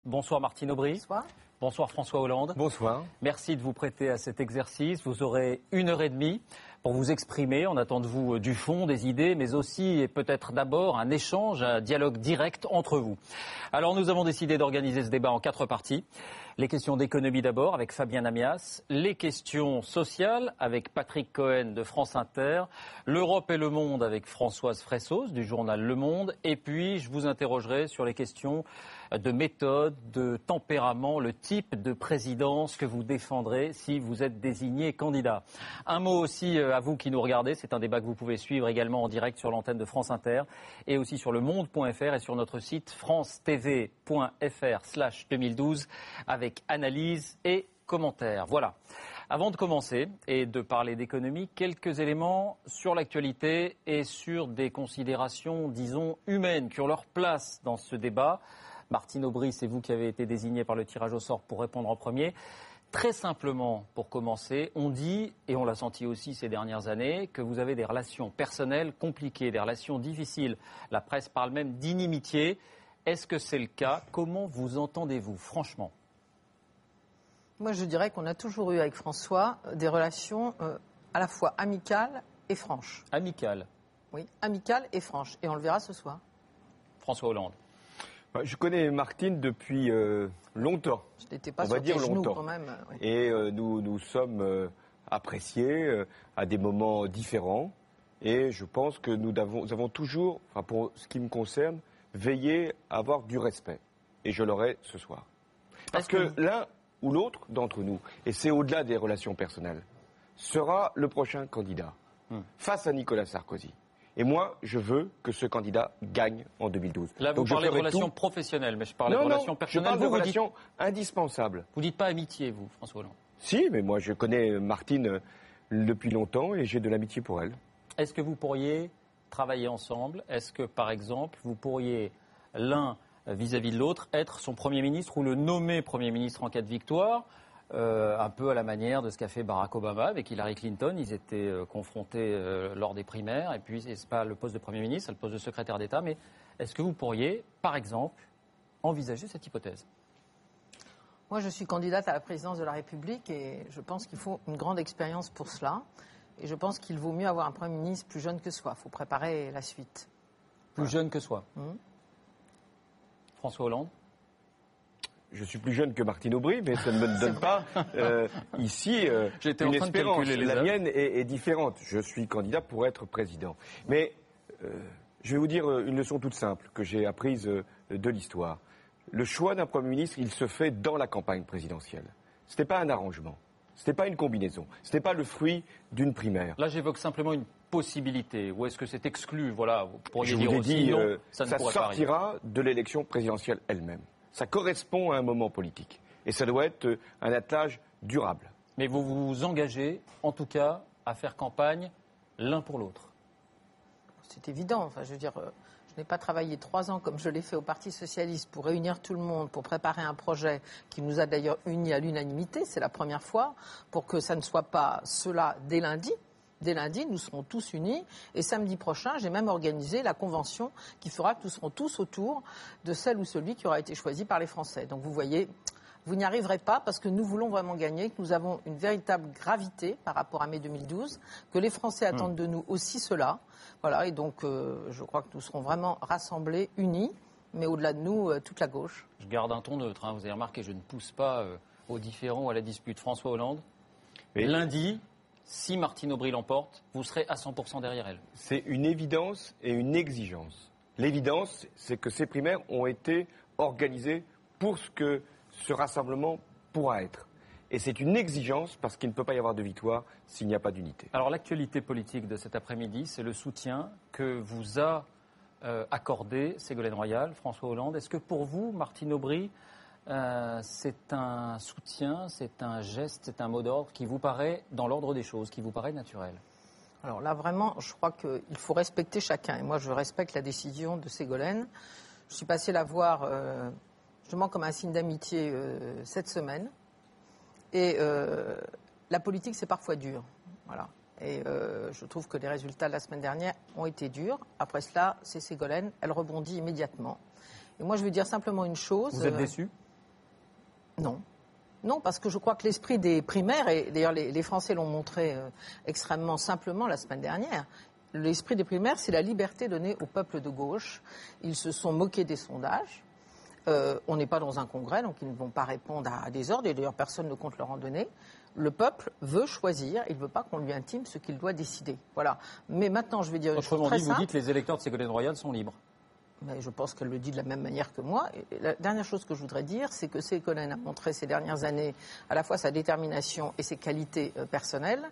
Bonsoir Martine Aubry. Bonsoir. Bonsoir François Hollande. Bonsoir. Merci de vous prêter à cet exercice. Vous aurez 1h30 pour vous exprimer. On attend de vous du fond, des idées, mais aussi et peut-être d'abord un échange, un dialogue direct entre vous. Alors nous avons décidé d'organiser ce débat en 4 parties. Les questions d'économie d'abord avec Fabien Amias, les questions sociales avec Patrick Cohen de France Inter, l'Europe et le monde avec Françoise Fressos du journal Le Monde, et puis je vous interrogerai sur les questions de méthode, de tempérament, le type de présidence que vous défendrez si vous êtes désigné candidat. Un mot aussi à vous qui nous regardez, c'est un débat que vous pouvez suivre également en direct sur l'antenne de France Inter et aussi sur lemonde.fr et sur notre site francetv.fr/2012 avec analyse et commentaires. Voilà. Avant de commencer et de parler d'économie, quelques éléments sur l'actualité et sur des considérations, disons, humaines qui ont leur place dans ce débat. Martine Aubry, c'est vous qui avez été désignée par le tirage au sort pour répondre en premier. Très simplement, pour commencer, on dit, et on l'a senti aussi ces dernières années, que vous avez des relations personnelles compliquées, des relations difficiles. La presse parle même d'inimitié. Est-ce que c'est le cas? Comment vous entendez-vous, franchement? Moi, je dirais qu'on a toujours eu avec François des relations à la fois amicales et franches. Amicales? Oui, amicales et franches. Et on le verra ce soir. François Hollande. Je connais Martine depuis longtemps. Je n'étais pas on sur va dire tes genoux longtemps. quand même. Oui. Et nous sommes appréciés à des moments différents. Et je pense que nous avons toujours, pour ce qui me concerne, veillé à avoir du respect. Et je l'aurai ce soir. Parce que l'un ou l'autre d'entre nous, et c'est au-delà des relations personnelles, sera le prochain candidat face à Nicolas Sarkozy. Et moi, je veux que ce candidat gagne en 2012. Là, vous parlez de relations professionnelles, mais je parle de relations personnelles. Je parle de relations indispensables. Vous dites pas amitié, vous, François Hollande? Si, mais moi, je connais Martine depuis longtemps et j'ai de l'amitié pour elle. Est-ce que vous pourriez travailler ensemble? Est-ce que, par exemple, vous pourriez, l'un vis-à-vis de l'autre, être son Premier ministre ou le nommer Premier ministre en cas de victoire, un peu à la manière de ce qu'a fait Barack Obama avec Hillary Clinton? Ils étaient confrontés lors des primaires, et puis c'est pas le poste de Premier ministre, c'est le poste de secrétaire d'État. Mais est-ce que vous pourriez, par exemple, envisager cette hypothèse? Moi, je suis candidate à la présidence de la République et je pense qu'il faut une grande expérience pour cela. Et je pense qu'il vaut mieux avoir un Premier ministre plus jeune que soi. Il faut préparer la suite. Plus jeune que soi. François Hollande? Je suis plus jeune que Martine Aubry, mais ça ne me donne pas ici une espérance. La mienne est différente. Je suis candidat pour être président. Mais je vais vous dire une leçon toute simple que j'ai apprise de l'histoire. Le choix d'un Premier ministre, il se fait dans la campagne présidentielle. Ce n'était pas un arrangement. Ce n'était pas une combinaison. Ce n'était pas le fruit d'une primaire. Là, j'évoque simplement une possibilité. Ou est-ce que c'est exclu? Voilà, vous pourriez je dire vous ai aussi dit, non, ça sortira de l'élection présidentielle elle-même. Ça correspond à un moment politique. Et ça doit être un attelage durable. Mais vous vous engagez, en tout cas, à faire campagne l'un pour l'autre? C'est évident. Enfin, je veux dire, je n'ai pas travaillé 3 ans comme je l'ai fait au Parti Socialiste pour réunir tout le monde, pour préparer un projet qui nous a d'ailleurs unis à l'unanimité. C'est la première fois pour que ça ne soit pas cela dès lundi. Dès lundi, nous serons tous unis. Et samedi prochain, j'ai même organisé la convention qui fera que nous serons tous autour de celle ou celui qui aura été choisi par les Français. Donc vous voyez, vous n'y arriverez pas parce que nous voulons vraiment gagner, que nous avons une véritable gravité par rapport à mai 2012, que les Français attendent de nous aussi cela. Voilà, et donc je crois que nous serons vraiment rassemblés, unis, mais au-delà de nous, toute la gauche. Je garde un ton neutre, vous avez remarqué, je ne pousse pas aux différends ou à la dispute. François Hollande, lundi, si Martine Aubry l'emporte, vous serez à 100% derrière elle. C'est une évidence et une exigence. L'évidence, c'est que ces primaires ont été organisées pour ce que ce rassemblement pourra être. Et c'est une exigence parce qu'il ne peut pas y avoir de victoire s'il n'y a pas d'unité. Alors l'actualité politique de cet après-midi, c'est le soutien que vous a accordé Ségolène Royal, François Hollande. Est-ce que pour vous, Martine Aubry, c'est un soutien, c'est un geste, c'est un mot d'ordre qui vous paraît dans l'ordre des choses, qui vous paraît naturel? Alors là, vraiment, je crois qu'il faut respecter chacun. Et moi, je respecte la décision de Ségolène. Je suis passée la voir justement comme un signe d'amitié cette semaine. Et la politique, c'est parfois dur. Voilà. Et je trouve que les résultats de la semaine dernière ont été durs. Après cela, c'est Ségolène, elle rebondit immédiatement. Et moi, je veux dire simplement une chose. Vous êtes déçu ? Non. Non, parce que je crois que l'esprit des primaires, et d'ailleurs les Français l'ont montré extrêmement simplement la semaine dernière, l'esprit des primaires, c'est la liberté donnée au peuple de gauche. Ils se sont moqués des sondages. On n'est pas dans un congrès, donc ils ne vont pas répondre à des ordres, et d'ailleurs personne ne compte leur en donner. Le peuple veut choisir, il ne veut pas qu'on lui intime ce qu'il doit décider. Voilà. Mais maintenant, je vais dire une chose très simple. Vous dites que les électeurs de Ségolène Royal sont libres. Mais je pense qu'elle le dit de la même manière que moi. Et la dernière chose que je voudrais dire, c'est que Ségolène a montré ces dernières années à la fois sa détermination et ses qualités personnelles,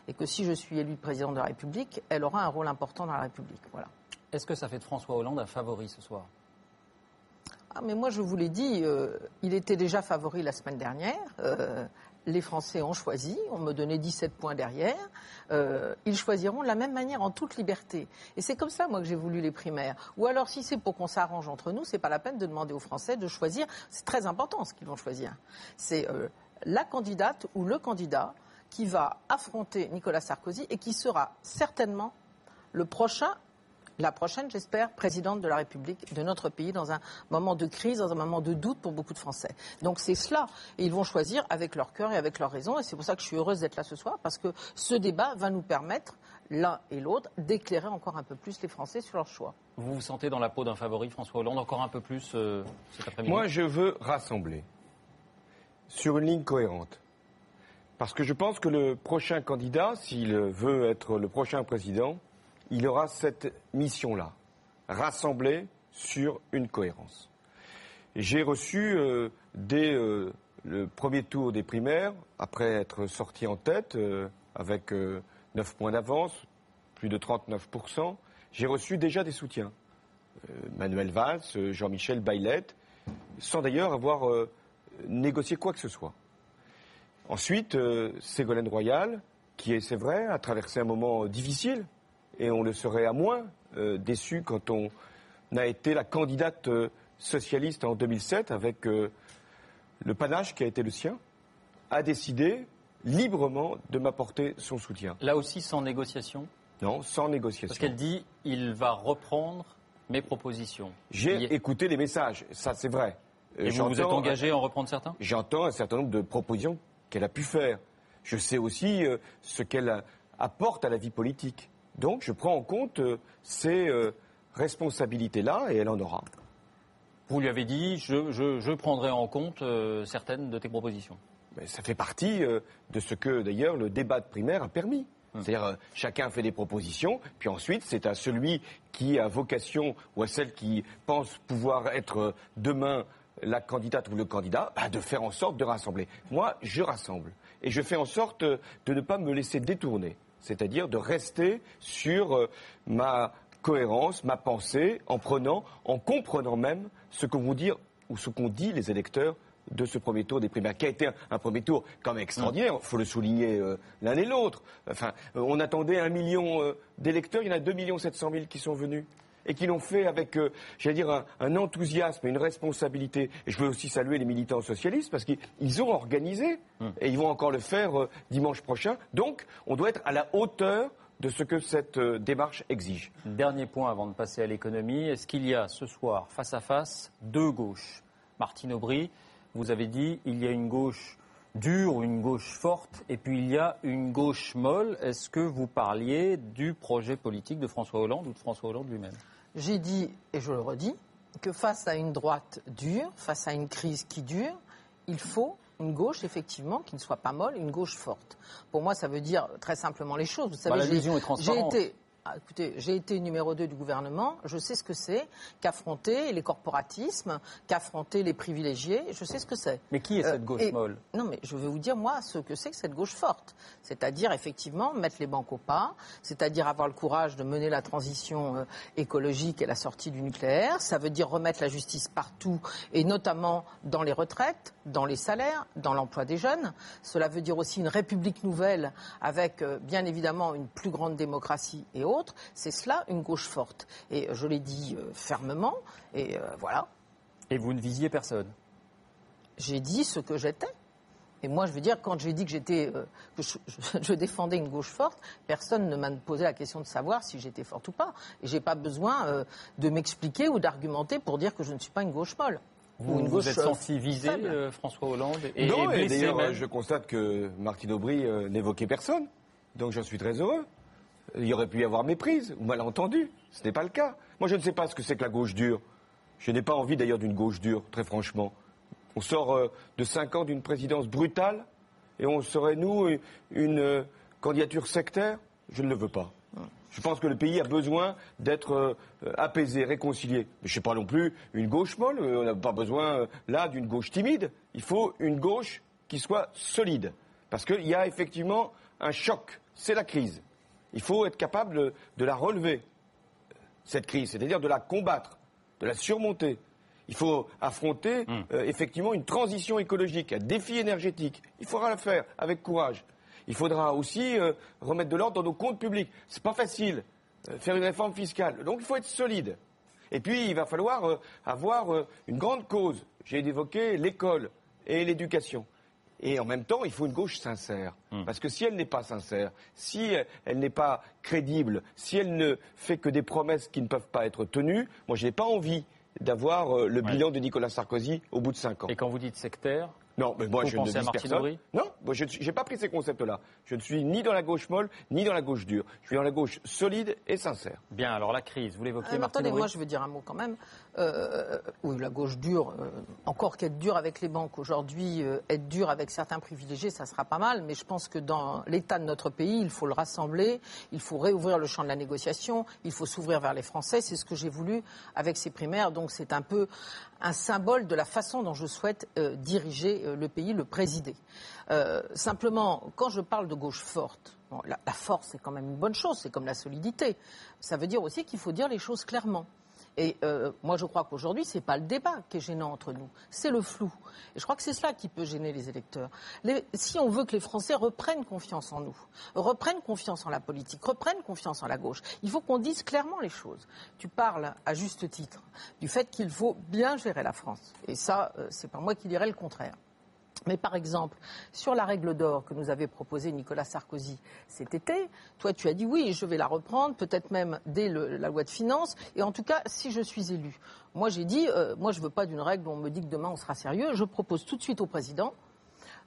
et que si je suis élue président de la République, elle aura un rôle important dans la République. Voilà. Est-ce que ça fait de François Hollande un favori ce soir ? Ah, mais moi, je vous l'ai dit, il était déjà favori la semaine dernière. Les Français ont choisi, on me donnait 17 points derrière. Ils choisiront de la même manière en toute liberté. Et c'est comme ça, moi, que j'ai voulu les primaires. Ou alors, si c'est pour qu'on s'arrange entre nous, c'est pas la peine de demander aux Français de choisir. C'est très important ce qu'ils vont choisir. C'est la candidate ou le candidat qui va affronter Nicolas Sarkozy et qui sera certainement la prochaine, j'espère, présidente de la République de notre pays dans un moment de crise, dans un moment de doute pour beaucoup de Français. Donc c'est cela. Et ils vont choisir avec leur cœur et avec leur raison. Et c'est pour ça que je suis heureuse d'être là ce soir, parce que ce débat va nous permettre, l'un et l'autre, d'éclairer encore un peu plus les Français sur leur choix. Vous vous sentez dans la peau d'un favori, François Hollande, encore un peu plus cet après-midi ? Moi, je veux rassembler sur une ligne cohérente. Parce que je pense que le prochain candidat, s'il veut être le prochain président, il aura cette mission-là, rassembler sur une cohérence. J'ai reçu dès le premier tour des primaires, après être sorti en tête, avec 9 points d'avance, plus de 39%, j'ai reçu déjà des soutiens. Manuel Valls, Jean-Michel Baillet, sans d'ailleurs avoir négocié quoi que ce soit. Ensuite, Ségolène Royal, qui, c'est vrai, a traversé un moment difficile, et on le serait à moins déçu quand on a été la candidate socialiste en 2007 avec le panache qui a été le sien, a décidé librement de m'apporter son soutien. Là aussi sans négociation ? Non, sans négociation. Parce qu'elle dit « il va reprendre mes propositions ». J'ai écouté les messages, ça c'est vrai. Et vous vous êtes engagé à en reprendre certains ? J'entends un certain nombre de propositions qu'elle a pu faire. Je sais aussi ce qu'elle apporte à la vie politique. Donc je prends en compte ces responsabilités-là et elle en aura. Vous lui avez dit je prendrai en compte certaines de tes propositions. Mais ça fait partie de ce que d'ailleurs le débat de primaire a permis. C'est-à-dire chacun fait des propositions, puis ensuite c'est à celui qui a vocation ou à celle qui pense pouvoir être demain la candidate ou le candidat, de faire en sorte de rassembler. Moi, je rassemble. Et je fais en sorte de ne pas me laisser détourner. C'est-à-dire de rester sur ma cohérence, ma pensée, en comprenant même ce que vont dire ou ce qu'ont dit les électeurs de ce premier tour des primaires, qui a été un premier tour quand même extraordinaire, il faut le souligner l'un et l'autre. Enfin, on attendait 1 million d'électeurs, il y en a 2 700 000 qui sont venus. Et qui l'ont fait avec, un enthousiasme et une responsabilité. Et je veux aussi saluer les militants socialistes parce qu'ils ont organisé et ils vont encore le faire dimanche prochain. Donc, on doit être à la hauteur de ce que cette démarche exige. Dernier point avant de passer à l'économie. Est-ce qu'il y a ce soir, face à face, deux gauches ? Martine Aubry, vous avez dit il y a une gauche dure ou une gauche forte et puis il y a une gauche molle. Est-ce que vous parliez du projet politique de François Hollande ou de François Hollande lui-même ? J'ai dit, et je le redis, que face à une droite dure, face à une crise qui dure, il faut une gauche, effectivement, qui ne soit pas molle, une gauche forte. Pour moi, ça veut dire très simplement les choses. Vous savez, l'allusion est transparente. Écoutez, j'ai été numéro 2 du gouvernement, je sais ce que c'est qu'affronter les corporatismes, qu'affronter les privilégiés, je sais ce que c'est. Mais qui est cette gauche molle ? Non, mais je vais vous dire, moi, ce que c'est que cette gauche forte. C'est-à-dire, effectivement, mettre les banques au pas, c'est-à-dire avoir le courage de mener la transition écologique et la sortie du nucléaire. Ça veut dire remettre la justice partout, et notamment dans les retraites, dans les salaires, dans l'emploi des jeunes. Cela veut dire aussi une république nouvelle avec, bien évidemment, une plus grande démocratie et autres. C'est cela, une gauche forte. Et je l'ai dit fermement, et voilà. Et vous ne visiez personne ? J'ai dit ce que j'étais. Et moi, je veux dire, quand j'ai dit que je défendais une gauche forte, personne ne m'a posé la question de savoir si j'étais forte ou pas. Et je n'ai pas besoin de m'expliquer ou d'argumenter pour dire que je ne suis pas une gauche molle. Vous êtes senti visé, François Hollande, et non, et blessé d'ailleurs, même. je constate que Martine Aubry n'évoquait personne. Donc j'en suis très heureux. Il y aurait pu y avoir méprise ou malentendu. Ce n'est pas le cas. Moi, je ne sais pas ce que c'est que la gauche dure. Je n'ai pas envie d'ailleurs d'une gauche dure, très franchement. On sort de 5 ans d'une présidence brutale et on serait, nous, une candidature sectaire. Je ne le veux pas. Je pense que le pays a besoin d'être apaisé, réconcilié. Mais je ne sais pas non plus une gauche molle. On n'a pas besoin, là, d'une gauche timide. Il faut une gauche qui soit solide. Parce qu'il y a effectivement un choc. C'est la crise. Il faut être capable de la relever, cette crise, c'est-à-dire de la combattre, de la surmonter. Il faut affronter effectivement une transition écologique, un défi énergétique. Il faudra la faire avec courage. Il faudra aussi remettre de l'ordre dans nos comptes publics. C'est pas facile, faire une réforme fiscale. Donc il faut être solide. Et puis il va falloir avoir une grande cause. J'ai évoqué l'école et l'éducation. Et en même temps, il faut une gauche sincère. Parce que si elle n'est pas sincère, si elle n'est pas crédible, si elle ne fait que des promesses qui ne peuvent pas être tenues, moi je n'ai pas envie d'avoir le bilan de Nicolas Sarkozy au bout de 5 ans. Et quand vous dites sectaire, non, mais moi vous je ne pensez à vise Martine personne. Aubry ? Non, moi, je n'ai pas pris ces concepts-là. Je ne suis ni dans la gauche molle, ni dans la gauche dure. Je suis dans la gauche solide et sincère. Bien, alors la crise, vous l'évoquiez, Martine Attendez, Aubry. moi je veux dire un mot quand même. Oui, la gauche dure, encore qu'être dure avec les banques aujourd'hui, être dure avec certains privilégiés, ça sera pas mal, mais je pense que dans l'état de notre pays, il faut le rassembler, il faut réouvrir le champ de la négociation, il faut s'ouvrir vers les Français, c'est ce que j'ai voulu avec ces primaires, donc c'est un peu un symbole de la façon dont je souhaite diriger le pays, le présider. Simplement, quand je parle de gauche forte, bon, la force c'est quand même une bonne chose, c'est comme la solidité, ça veut dire aussi qu'il faut dire les choses clairement. Et moi, je crois qu'aujourd'hui, ce n'est pas le débat qui est gênant entre nous, c'est le flou. Et je crois que c'est cela qui peut gêner les électeurs. Si on veut que les Français reprennent confiance en nous, reprennent confiance en la politique, reprennent confiance en la gauche, il faut qu'on dise clairement les choses. Tu parles, à juste titre, du fait qu'il faut bien gérer la France. Et ça, c'est pas moi qui dirais le contraire. Mais par exemple, sur la règle d'or que nous avait proposée Nicolas Sarkozy cet été, toi tu as dit oui, je vais la reprendre, peut-être même dès la loi de finances, et en tout cas si je suis élu. Moi j'ai dit, moi je ne veux pas d'une règle où on me dit que demain on sera sérieux, je propose tout de suite au président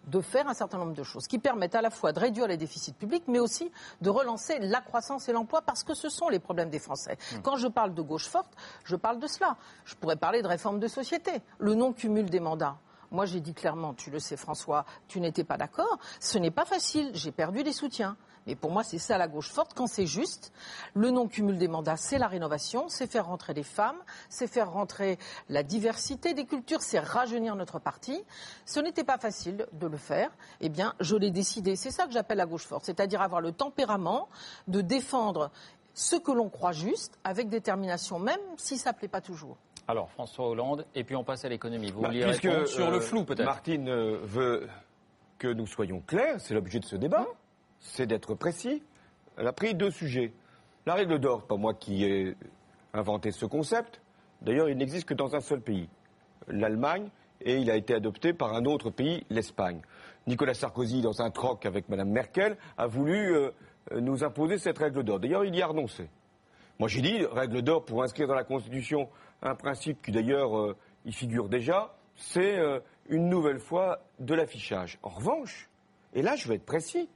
de faire un certain nombre de choses qui permettent à la fois de réduire les déficits publics, mais aussi de relancer la croissance et l'emploi, parce que ce sont les problèmes des Français. Quand je parle de gauche forte, je parle de cela. Je pourrais parler de réforme de société, le non-cumul des mandats. Moi, j'ai dit clairement, tu le sais François, tu n'étais pas d'accord. Ce n'est pas facile, j'ai perdu des soutiens. Mais pour moi, c'est ça la gauche forte, quand c'est juste. Le non-cumul des mandats, c'est la rénovation, c'est faire rentrer les femmes, c'est faire rentrer la diversité des cultures, c'est rajeunir notre parti. Ce n'était pas facile de le faire. Eh bien, je l'ai décidé. C'est ça que j'appelle la gauche forte, c'est-à-dire avoir le tempérament de défendre ce que l'on croit juste, avec détermination, même si ça ne plaît pas toujours. Alors, François Hollande, et puis on passe à l'économie. Vous vouliez Puisque, répondre sur le flou, peut-être. Martine veut que nous soyons clairs, c'est l'objet de ce débat, c'est d'être précis. Elle a pris 2 sujets. La règle d'or, c'est pas moi qui ai inventé ce concept. D'ailleurs, il n'existe que dans un seul pays, l'Allemagne, et il a été adopté par un autre pays, l'Espagne. Nicolas Sarkozy, dans un troc avec Mme Merkel, a voulu nous imposer cette règle d'or. D'ailleurs, il y a renoncé. Moi, j'ai dit, règle d'or pour inscrire dans la Constitution un principe qui, d'ailleurs, y figure déjà, c'est une nouvelle fois de l'affichage. En revanche, et là, je vais être précis,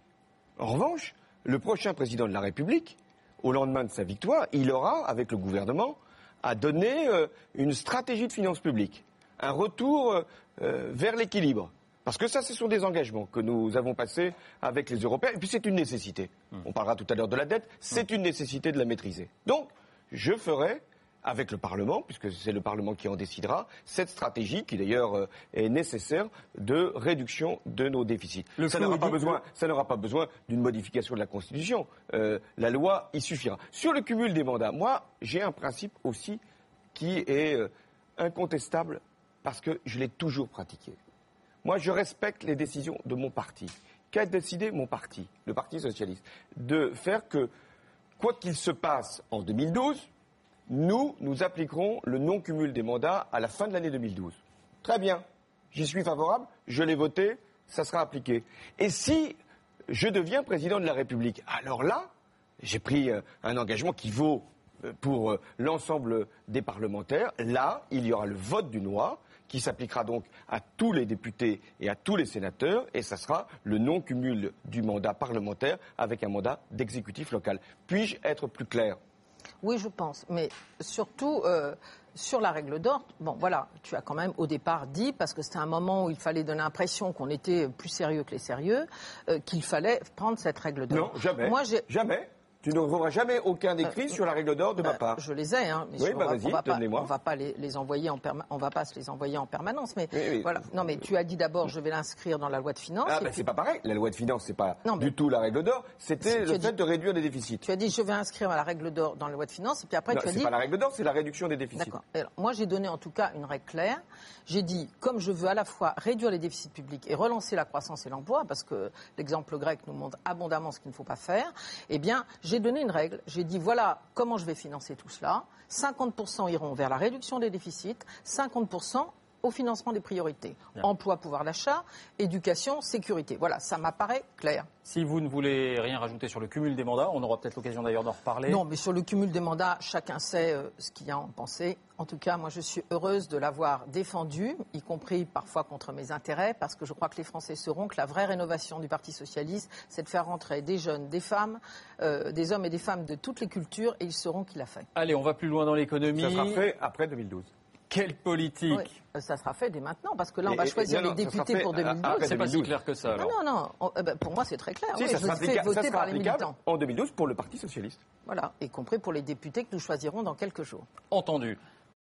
en revanche, le prochain président de la République, au lendemain de sa victoire, il aura, avec le gouvernement, à donner une stratégie de finances publiques, un retour vers l'équilibre. Parce que ça, ce sont des engagements que nous avons passés avec les Européens. Et puis, c'est une nécessité. On parlera tout à l'heure de la dette. C'est une nécessité de la maîtriser. Donc, je ferai, avec le Parlement, puisque c'est le Parlement qui en décidera, cette stratégie, qui d'ailleurs est nécessaire, de réduction de nos déficits. Ça n'aura pas besoin d'une modification de la Constitution. La loi y suffira. Sur le cumul des mandats, moi, j'ai un principe aussi qui est incontestable, parce que je l'ai toujours pratiqué. Moi, je respecte les décisions de mon parti. Qu'a décidé mon parti, le Parti socialiste, de faire que, quoi qu'il se passe en 2012, nous appliquerons le non-cumul des mandats à la fin de l'année 2012. Très bien, j'y suis favorable, je l'ai voté, ça sera appliqué. Et si je deviens président de la République, alors là, j'ai pris un engagement qui vaut pour l'ensemble des parlementaires. Là, il y aura le vote d'une loi qui s'appliquera donc à tous les députés et à tous les sénateurs, et ça sera le non-cumul du mandat parlementaire avec un mandat d'exécutif local. Puis-je être plus clair ? Oui, je pense, mais surtout sur la règle d'or, bon voilà, tu as quand même au départ dit, parce que c'était un moment où il fallait donner l'impression qu'on était plus sérieux que les sérieux, qu'il fallait prendre cette règle d'or. Non, jamais. Jamais. Tu ne trouveras jamais aucun écrit sur la règle d'or de ma part. Je les ai, hein. Mais oui, vas-y, donne-les-moi. On va pas les envoyer on va pas se les envoyer en permanence. Mais oui. voilà. Non, mais tu as dit d'abord, je vais l'inscrire dans la loi de finances. Ah, c'est pas pareil. La loi de finances, c'est pas du tout la règle d'or. C'était le fait de réduire les déficits. Tu as dit, je vais inscrire la règle d'or dans la loi de finances, et puis après, tu as dit. C'est pas la règle d'or, c'est la réduction des déficits. D'accord. Alors, moi, j'ai donné en tout cas une règle claire. J'ai dit, comme je veux à la fois réduire les déficits publics et relancer la croissance et l'emploi, parce que l'exemple grec nous montre abondamment ce qu'il ne faut pas faire, eh bien, j'ai donné une règle. J'ai dit, voilà comment je vais financer tout cela. 50% iront vers la réduction des déficits, 50% au financement des priorités. Bien. Emploi, pouvoir d'achat, éducation, sécurité. Voilà, ça m'apparaît clair. Si vous ne voulez rien rajouter sur le cumul des mandats, on aura peut-être l'occasion d'ailleurs d'en reparler. Non, mais sur le cumul des mandats, chacun sait ce qu'il y a à en penser. En tout cas, moi, je suis heureuse de l'avoir défendu, y compris parfois contre mes intérêts, parce que je crois que les Français sauront que la vraie rénovation du Parti socialiste, c'est de faire rentrer des jeunes, des femmes, des hommes et des femmes de toutes les cultures, et ils sauront qu'il a fait. Allez, on va plus loin dans l'économie. Ça sera fait après 2012. Quelle politique? Oui, ça sera fait dès maintenant, parce que là, on va choisir les députés pour 2012. C'est pas si clair que ça, alors. Non. Pour moi, c'est très clair. Si, oui, ça je sera fais voter par les militants. En 2012 pour le Parti socialiste. Voilà, y compris pour les députés que nous choisirons dans quelques jours. Entendu.